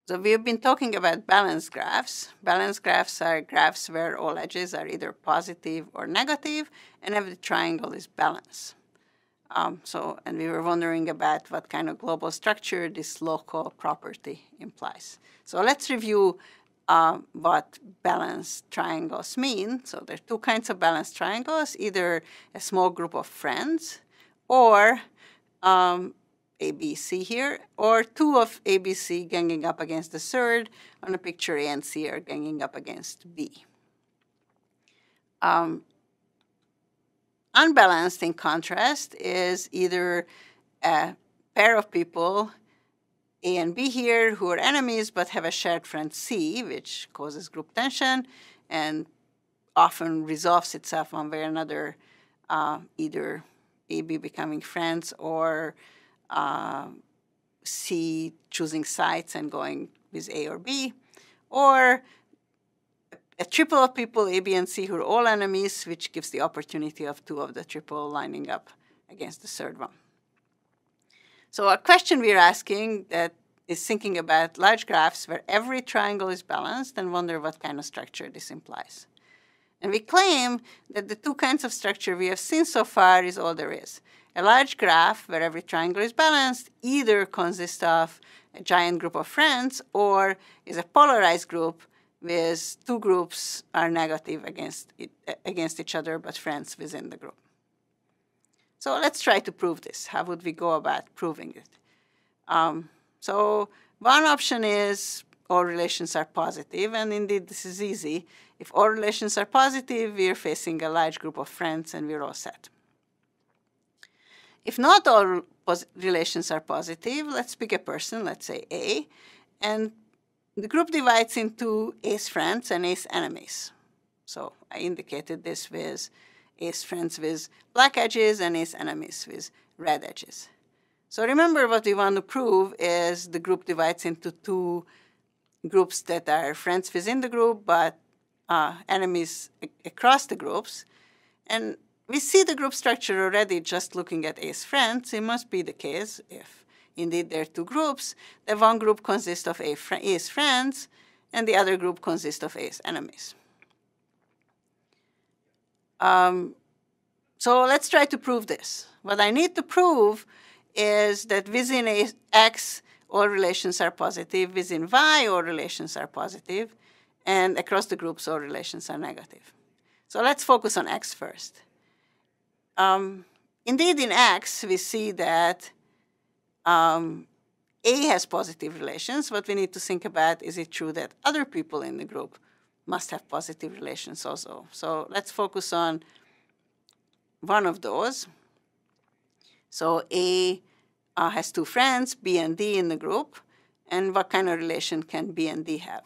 So we've been talking about balanced graphs. Balanced graphs are graphs where all edges are either positive or negative, and every triangle is balanced. And we were wondering about what kind of global structure this local property implies. So let's review what balanced triangles mean. So there are two kinds of balanced triangles, either a small group of friends or ABC here, or two of ABC ganging up against the third. On the picture, A and C are ganging up against B. Unbalanced, in contrast, is either a pair of people, A and B here, who are enemies but have a shared friend C, which causes group tension and often resolves itself one way or another, either AB becoming friends or C choosing sides and going with A or B, or a triple of people, A, B, and C, who are all enemies, which gives the opportunity of two of the triple lining up against the third one. So a question we're asking that is thinking about large graphs where every triangle is balanced and wonder what kind of structure this implies. And we claim that the two kinds of structure we have seen so far is all there is. A large graph where every triangle is balanced either consists of a giant group of friends or is a polarized group with two groups are negative against each other but friends within the group. So let's try to prove this. How would we go about proving it? So one option is all relations are positive, and indeed this is easy. If all relations are positive, we're facing a large group of friends and we're all set. If not all relations are positive, let's pick a person, let's say A, and the group divides into A's friends and A's enemies. So I indicated this with A's friends with black edges and A's enemies with red edges. So remember, what we want to prove is the group divides into two groups that are friends within the group but enemies across the groups. And we see the group structure already just looking at A's friends. It must be the case, if indeed there are two groups, that one group consists of A's friends and the other group consists of A's enemies. So let's try to prove this. What I need to prove is that within X, all relations are positive, within Y, all relations are positive, and across the groups, all relations are negative. So let's focus on X first. Indeed, in X, we see that A has positive relations. What we need to think about, is it true that other people in the group must have positive relations also? So let's focus on one of those. So A has two friends, B and D, in the group. And what kind of relation can B and D have?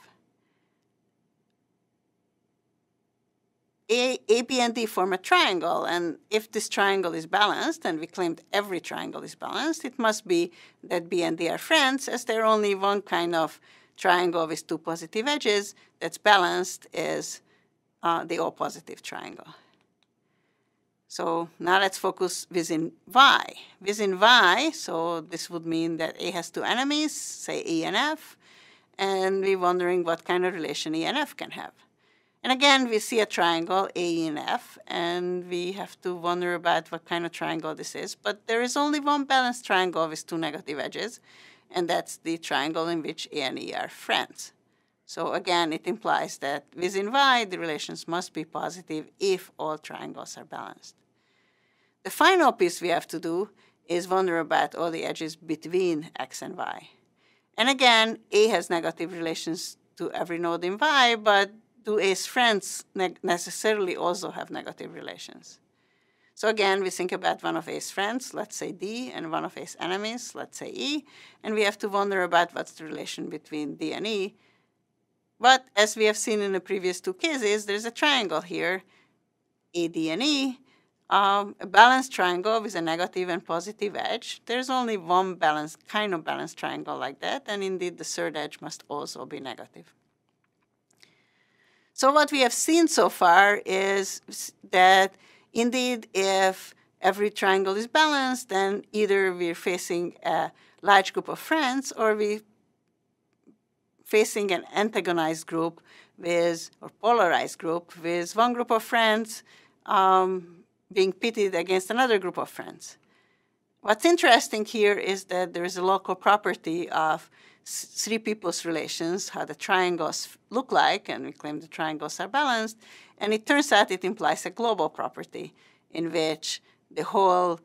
A, B, and D form a triangle, and if this triangle is balanced, and we claimed every triangle is balanced, it must be that B and D are friends, as there are only one kind of triangle with two positive edges that's balanced is the all-positive triangle. So now let's focus within Y. Within Y, so this would mean that A has two enemies, say E and F, and we're wondering what kind of relation E and F can have. And again, we see a triangle, A, E, and F, and we have to wonder about what kind of triangle this is. But there is only one balanced triangle with two negative edges, and that's the triangle in which A and E are friends. So again, it implies that within Y, the relations must be positive if all triangles are balanced. The final piece we have to do is wonder about all the edges between X and Y. And again, A has negative relations to every node in Y, but do A's friends necessarily also have negative relations? So again, we think about one of A's friends, let's say D, and one of A's enemies, let's say E, and we have to wonder about what's the relation between D and E. But as we have seen in the previous two cases, there's a triangle here, AD and E, a balanced triangle with a negative and positive edge. There's only one kind of balanced triangle like that, and indeed the third edge must also be negative. So what we have seen so far is that indeed if every triangle is balanced, then either we're facing a large group of friends or we facing an antagonized group with, or polarized group, with one group of friends being pitted against another group of friends. What's interesting here is that there is a local property of three people's relations, how the triangles look like, and we claim the triangles are balanced, and it turns out it implies a global property in which the whole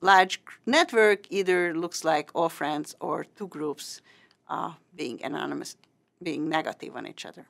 large network either looks like all friends or two groups being anonymous, being negative on each other.